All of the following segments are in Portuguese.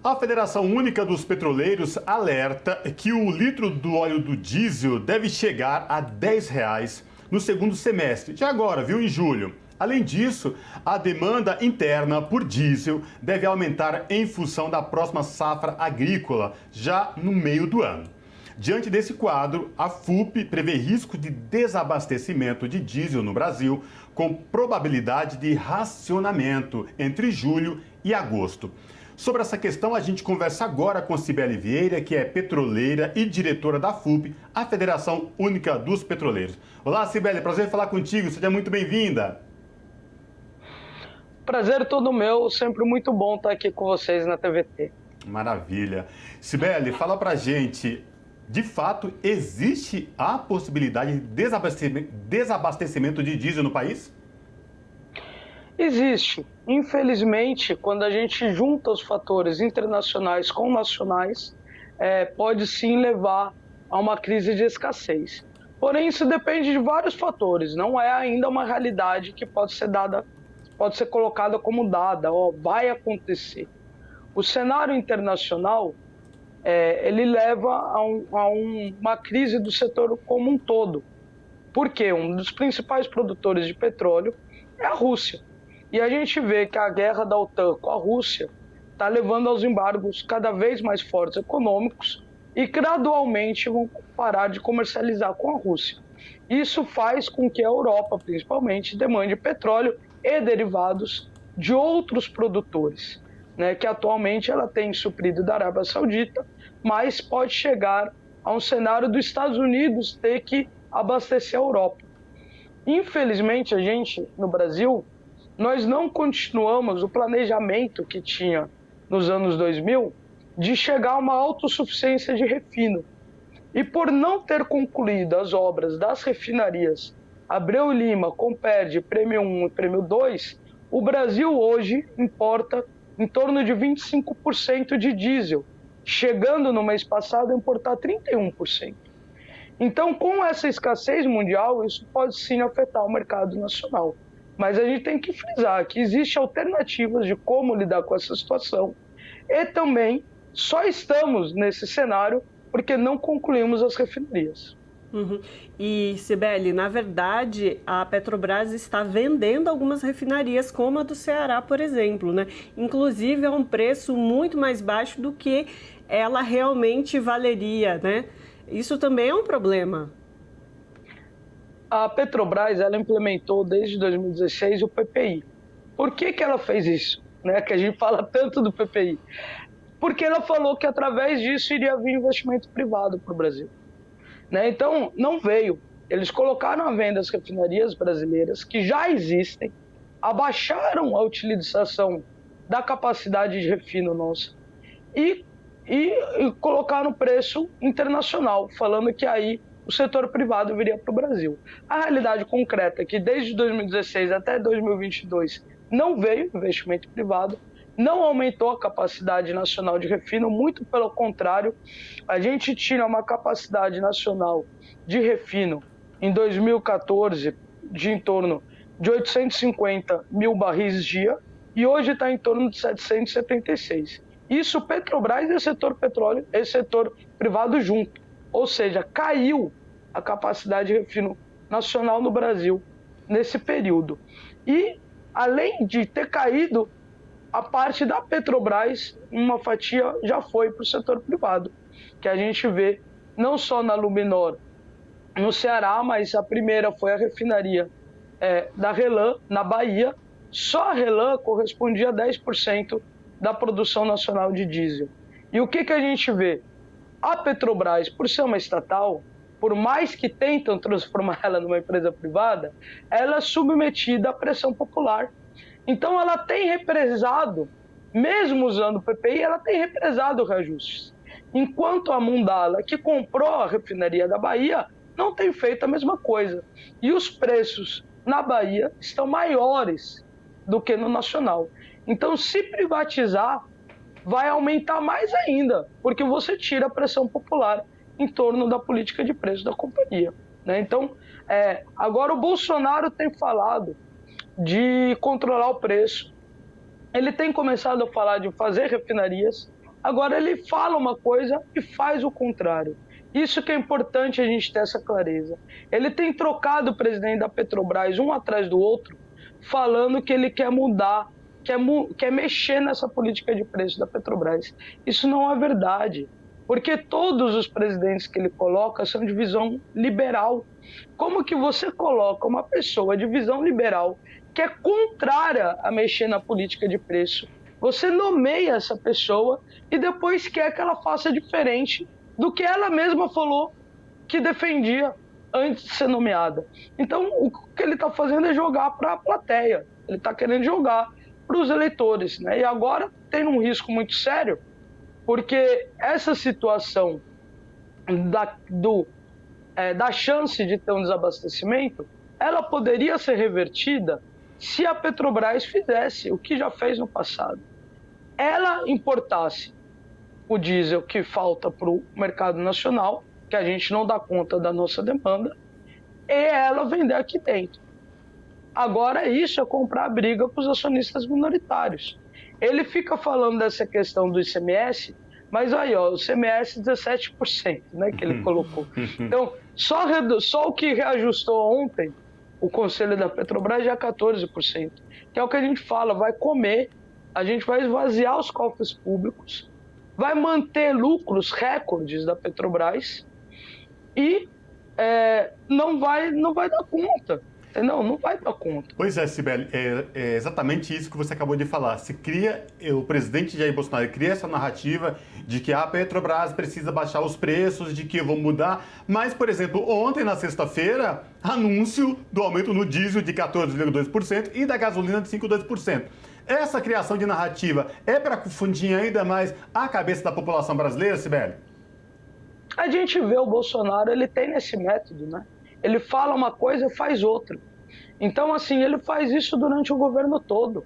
A Federação Única dos Petroleiros alerta que o litro do óleo do diesel deve chegar a R$ 10 no segundo semestre, de agora, viu, em julho. Além disso, a demanda interna por diesel deve aumentar em função da próxima safra agrícola, já no meio do ano. Diante desse quadro, a FUP prevê risco de desabastecimento de diesel no Brasil, com probabilidade de racionamento entre julho e agosto. Sobre essa questão, a gente conversa agora com Cibele Vieira, que é petroleira e diretora da FUP, a Federação Única dos Petroleiros. Olá, Cibele, prazer falar contigo, seja muito bem-vinda. Prazer todo meu, sempre muito bom estar aqui com vocês na TVT. Maravilha. Cibele, fala pra gente, de fato, existe a possibilidade de desabastecimento de diesel no país? Existe. Infelizmente, quando a gente junta os fatores internacionais com nacionais, pode sim levar a uma crise de escassez. Porém, isso depende de vários fatores, não é ainda uma realidade que pode ser colocada como dada, vai acontecer. O cenário internacional, ele leva a uma crise do setor como um todo. Porque um dos principais produtores de petróleo é a Rússia. E a gente vê que a guerra da OTAN com a Rússia está levando aos embargos cada vez mais fortes econômicos e gradualmente vão parar de comercializar com a Rússia. Isso faz com que a Europa, principalmente, demande petróleo e derivados de outros produtores, né, que atualmente ela tem suprido da Arábia Saudita, mas pode chegar a um cenário dos Estados Unidos ter que abastecer a Europa. Infelizmente, a gente, no Brasil, nós não continuamos o planejamento que tinha nos anos 2000 de chegar a uma autossuficiência de refino. E por não ter concluído as obras das refinarias Abreu e Lima, Comperd, Prêmio 1 e Prêmio 2, o Brasil hoje importa em torno de 25% de diesel, chegando no mês passado a importar 31%. Então, com essa escassez mundial, isso pode sim afetar o mercado nacional. Mas a gente tem que frisar que existem alternativas de como lidar com essa situação. E também só estamos nesse cenário porque não concluímos as refinarias. Uhum. E, Cibele, na verdade, a Petrobras está vendendo algumas refinarias, como a do Ceará, por exemplo, né? Inclusive, a um preço muito mais baixo do que ela realmente valeria, né? Isso também é um problema. A Petrobras, ela implementou desde 2016 o PPI. Por que ela fez isso? Né? Que a gente fala tanto do PPI. Porque ela falou que através disso iria vir investimento privado para o Brasil. Né? Então, não veio. Eles colocaram à venda as refinarias brasileiras que já existem, abaixaram a utilização da capacidade de refino nossa e colocaram preço internacional, falando que aí o setor privado viria para o Brasil. A realidade concreta é que desde 2016 até 2022 não veio investimento privado, não aumentou a capacidade nacional de refino, muito pelo contrário, a gente tinha uma capacidade nacional de refino em 2014 de em torno de 850 mil barris dia e hoje está em torno de 776. Isso Petrobras e setor petróleo e setor privado junto. Ou seja, caiu a capacidade de refino nacional no Brasil nesse período. E, além de ter caído, a parte da Petrobras, uma fatia já foi para o setor privado, que a gente vê não só na Luminor, no Ceará, mas a primeira foi a refinaria da RLAM, na Bahia. Só a RLAM correspondia a 10% da produção nacional de diesel. E o que a gente vê? A Petrobras, por ser uma estatal, por mais que tentam transformar ela numa empresa privada, ela é submetida à pressão popular. Então ela tem represado, mesmo usando o PPI, ela tem represado reajustes. Enquanto a Mundala, que comprou a refinaria da Bahia, não tem feito a mesma coisa. E os preços na Bahia estão maiores do que no nacional. Então, se privatizar, vai aumentar mais ainda, porque você tira a pressão popular em torno da política de preço da companhia. Né? Então, agora o Bolsonaro tem falado de controlar o preço. Ele tem começado a falar de fazer refinarias, Agora ele fala uma coisa e faz o contrário. Isso que é importante a gente ter essa clareza. Ele tem trocado o presidente da Petrobras um atrás do outro, falando que ele quer mudar, quer mexer nessa política de preço da Petrobras. Isso não é verdade, porque todos os presidentes que ele coloca são de visão liberal. Como que você coloca uma pessoa de visão liberal que é contrária a mexer na política de preço? Você nomeia essa pessoa e depois quer que ela faça diferente do que ela mesma falou que defendia antes de ser nomeada. Então, o que ele está fazendo é jogar para a plateia. Ele está querendo jogar para os eleitores, né? E agora tem um risco muito sério, porque essa situação da chance de ter um desabastecimento, ela poderia ser revertida se a Petrobras fizesse o que já fez no passado. Ela importasse o diesel que falta para o mercado nacional, que a gente não dá conta da nossa demanda, e ela vender aqui dentro. Agora isso é comprar a briga para os acionistas minoritários. Ele fica falando dessa questão do ICMS, mas aí, ó, o ICMS 17%, né, que ele colocou. Então, só o que reajustou ontem, o Conselho da Petrobras já é 14%, que é o que a gente fala, vai comer, a gente vai esvaziar os cofres públicos, vai manter lucros recordes da Petrobras e não vai dar conta. Não vai dar conta. Pois é, Cibele, é exatamente isso que você acabou de falar. O presidente Jair Bolsonaro cria essa narrativa de que a Petrobras precisa baixar os preços, de que vão mudar. Mas, por exemplo, ontem, na sexta-feira, anúncio do aumento no diesel de 14,2% e da gasolina de 5,2%. Essa criação de narrativa é para confundir ainda mais a cabeça da população brasileira, Cibele? A gente vê o Bolsonaro, ele tem esse método, né? Ele fala uma coisa e faz outra. Então, assim, ele faz isso durante o governo todo.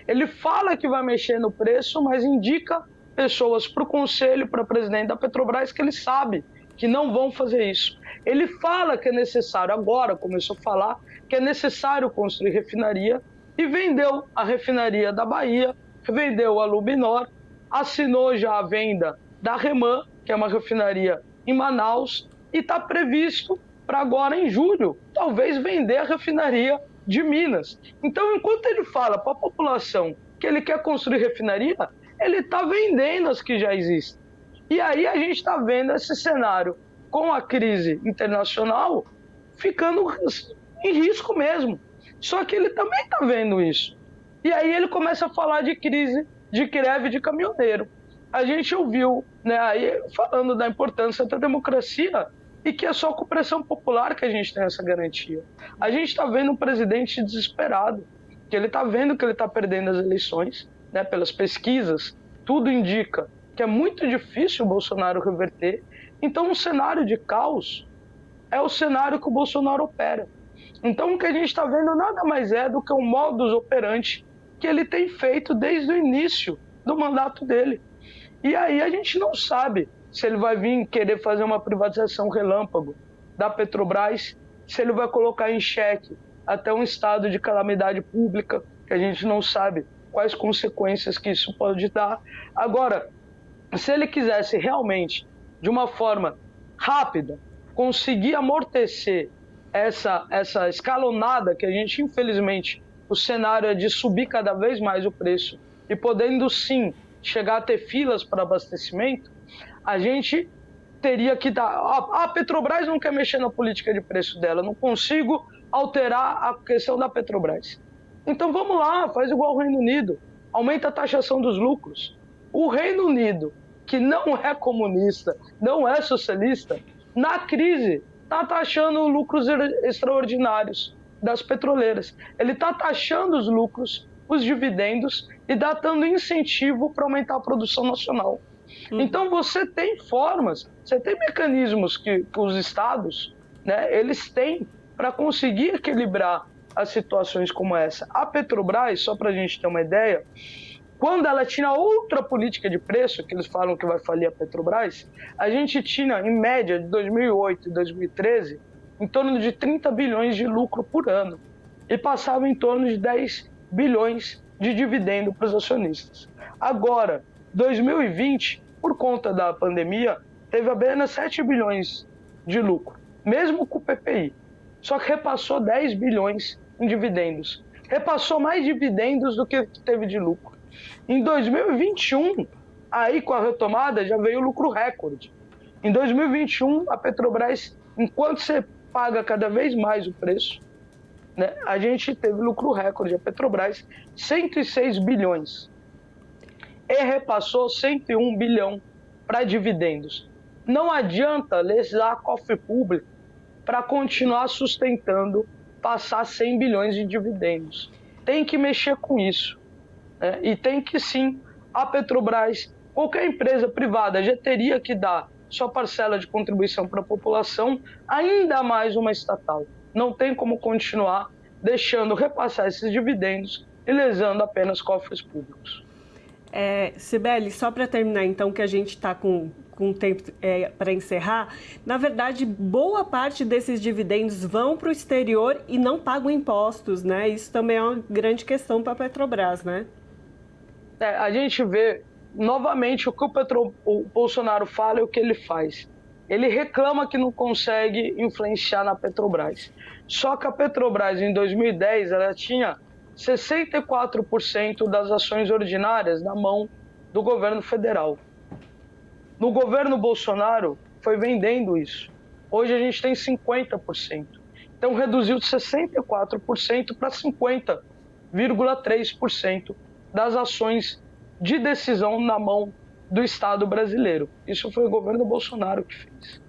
Ele fala que vai mexer no preço, mas indica pessoas para o conselho, para o presidente da Petrobras, que ele sabe que não vão fazer isso. Ele fala que é necessário, agora começou a falar, que é necessário construir refinaria, e vendeu a refinaria da Bahia, vendeu a Lubinor, assinou já a venda da Reman, que é uma refinaria em Manaus, e está previsto para agora, em julho, talvez vender a refinaria de Minas. Então, enquanto ele fala para a população que ele quer construir refinaria, ele está vendendo as que já existem. E aí a gente está vendo esse cenário com a crise internacional ficando em risco mesmo. Só que ele também está vendo isso. E aí ele começa a falar de crise, de greve de caminhoneiro. A gente ouviu, né, aí falando da importância da democracia e que é só com pressão popular que a gente tem essa garantia. A gente está vendo um presidente desesperado, que ele está vendo que ele está perdendo as eleições, né, pelas pesquisas, tudo indica que é muito difícil o Bolsonaro reverter. Então, um cenário de caos é o cenário que o Bolsonaro opera. Então, o que a gente está vendo nada mais é do que um modus operandi que ele tem feito desde o início do mandato dele. E aí a gente não sabe se ele vai vir querer fazer uma privatização relâmpago da Petrobras, se ele vai colocar em xeque até um estado de calamidade pública, que a gente não sabe quais consequências que isso pode dar. Agora, se ele quisesse realmente, de uma forma rápida, conseguir amortecer essa escalonada que a gente, infelizmente, o cenário é de subir cada vez mais o preço e podendo, sim, chegar a ter filas para abastecimento, a gente teria que dar... A Petrobras não quer mexer na política de preço dela, não consigo alterar a questão da Petrobras. Então vamos lá, faz igual o Reino Unido, aumenta a taxação dos lucros. O Reino Unido, que não é comunista, não é socialista, na crise está taxando lucros extraordinários das petroleiras. Ele está taxando os lucros, os dividendos e dando incentivo para aumentar a produção nacional. Então você tem formas, você tem mecanismos que os estados, né, eles têm para conseguir equilibrar as situações como essa. A Petrobras, só para a gente ter uma ideia, quando ela tinha outra política de preço, que eles falam que vai falir a Petrobras, a gente tinha, em média, de 2008 e 2013, em torno de 30 bilhões de lucro por ano. E passava em torno de 10 bilhões de dividendo para os acionistas. Agora, 2020, por conta da pandemia, teve apenas 7 bilhões de lucro, mesmo com o PPI. Só que repassou 10 bilhões em dividendos. Repassou mais dividendos do que teve de lucro. Em 2021, aí com a retomada, já veio o lucro recorde. Em 2021, a Petrobras, enquanto você paga cada vez mais o preço, né, a gente teve lucro recorde. A Petrobras, 106 bilhões. E repassou 101 bilhão para dividendos. Não adianta lesar cofre público para continuar sustentando passar 100 bilhões de dividendos. Tem que mexer com isso. Né? E tem que sim, a Petrobras, qualquer empresa privada já teria que dar sua parcela de contribuição para a população, ainda mais uma estatal. Não tem como continuar deixando repassar esses dividendos e lesando apenas cofres públicos. Cibele, só para terminar então, que a gente está com tempo para encerrar, na verdade, boa parte desses dividendos vão para o exterior e não pagam impostos, né? Isso também é uma grande questão para a Petrobras, né? A gente vê, novamente, o que o Bolsonaro fala e o que ele faz. Ele reclama que não consegue influenciar na Petrobras. Só que a Petrobras, em 2010, ela tinha 64% das ações ordinárias na mão do governo federal. No governo Bolsonaro, foi vendendo isso. Hoje a gente tem 50%. Então reduziu de 64% para 50,3% das ações de decisão na mão do Estado brasileiro. Isso foi o governo Bolsonaro que fez.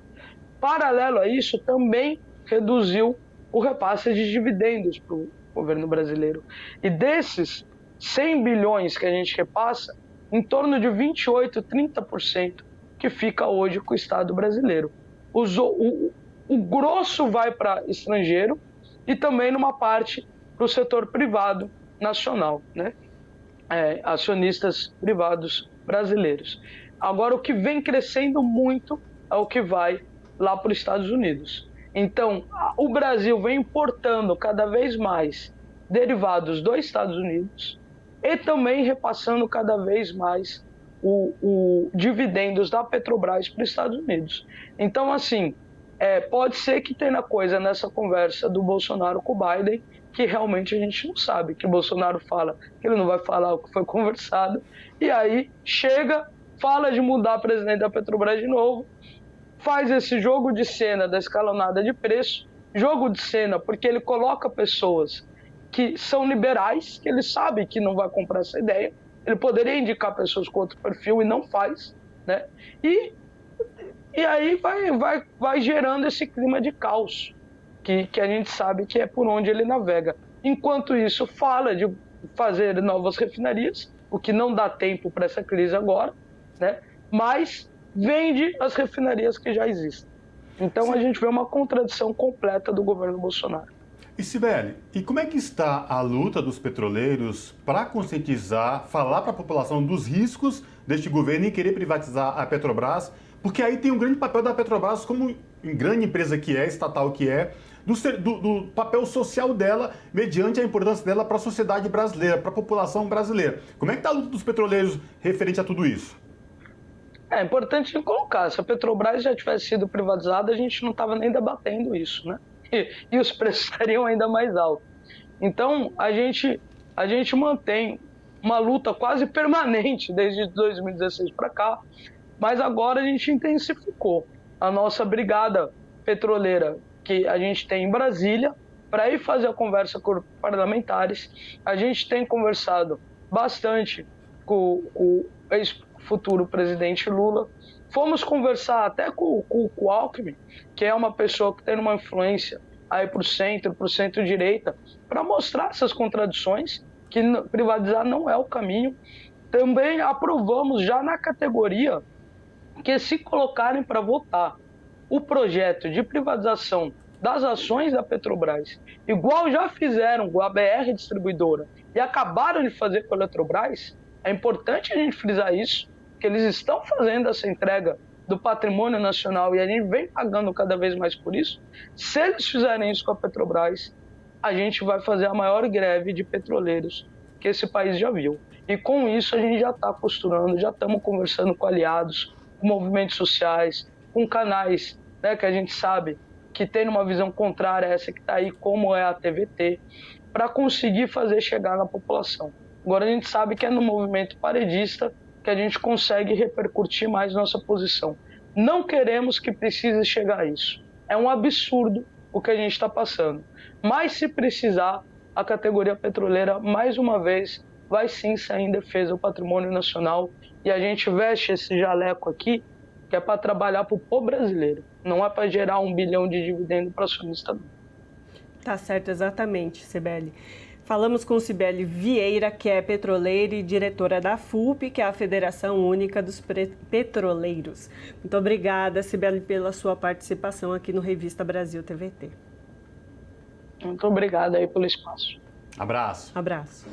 Paralelo a isso, também reduziu o repasse de dividendos para o governo brasileiro. E desses 100 bilhões que a gente repassa, em torno de 28%, 30% que fica hoje com o Estado brasileiro. O grosso vai para estrangeiro e também numa parte para o setor privado nacional, né? Acionistas privados brasileiros. Agora, o que vem crescendo muito é o que vai lá para os Estados Unidos. Então, o Brasil vem importando cada vez mais derivados dos Estados Unidos e também repassando cada vez mais o dividendos da Petrobras para os Estados Unidos. Então, assim, pode ser que tenha coisa nessa conversa do Bolsonaro com o Biden que realmente a gente não sabe, que o Bolsonaro fala que ele não vai falar o que foi conversado, e aí chega, fala de mudar a presidente da Petrobras de novo, faz esse jogo de cena da escalonada de preço, jogo de cena porque ele coloca pessoas que são liberais, que ele sabe que não vai comprar essa ideia, ele poderia indicar pessoas com outro perfil e não faz, né? E aí vai gerando esse clima de caos, que a gente sabe que é por onde ele navega. Enquanto isso, fala de fazer novas refinarias, o que não dá tempo para essa crise agora, né? Mas vende as refinarias que já existem. Então a gente vê uma contradição completa do governo Bolsonaro. E Cibele, e como é que está a luta dos petroleiros para conscientizar, falar para a população dos riscos deste governo em querer privatizar a Petrobras? Porque aí tem um grande papel da Petrobras, como grande empresa que é, estatal que é, do papel social dela, mediante a importância dela para a sociedade brasileira, para a população brasileira. Como é que está a luta dos petroleiros referente a tudo isso? É importante colocar, se a Petrobras já tivesse sido privatizada, a gente não estava nem debatendo isso, né? E os preços estariam ainda mais altos. Então, a gente mantém uma luta quase permanente desde 2016 para cá, mas agora a gente intensificou a nossa brigada petroleira que a gente tem em Brasília para ir fazer a conversa com parlamentares. A gente tem conversado bastante com o ex-futuro presidente Lula. Fomos conversar até com o Alckmin, que é uma pessoa que tem uma influência aí para o centro-direita, para mostrar essas contradições, que privatizar não é o caminho. Também aprovamos já na categoria que, se colocarem para votar o projeto de privatização das ações da Petrobras, igual já fizeram com a BR Distribuidora e acabaram de fazer com a Eletrobras, é importante a gente frisar isso, que eles estão fazendo essa entrega do patrimônio nacional e a gente vem pagando cada vez mais por isso. Se eles fizerem isso com a Petrobras, a gente vai fazer a maior greve de petroleiros que esse país já viu. E com isso a gente já está costurando, já estamos conversando com aliados, com movimentos sociais, com canais, né, que a gente sabe que tem uma visão contrária a essa que está aí, como é a TVT, para conseguir fazer chegar na população. Agora a gente sabe que é no movimento paredista que a gente consegue repercutir mais nossa posição. Não queremos que precise chegar a isso. É um absurdo o que a gente está passando. Mas se precisar, a categoria petroleira, mais uma vez, vai sim sair em defesa do patrimônio nacional, e a gente veste esse jaleco aqui, que é para trabalhar para o povo brasileiro, não é para gerar 1 bilhão de dividendo para acionista, não. Tá certo, exatamente, Cibele. Falamos com Cibele Vieira, que é petroleira e diretora da FUP, que é a Federação Única dos Petroleiros. Muito obrigada, Cibele, pela sua participação aqui no Revista Brasil TVT. Muito obrigada aí pelo espaço. Abraço. Abraço.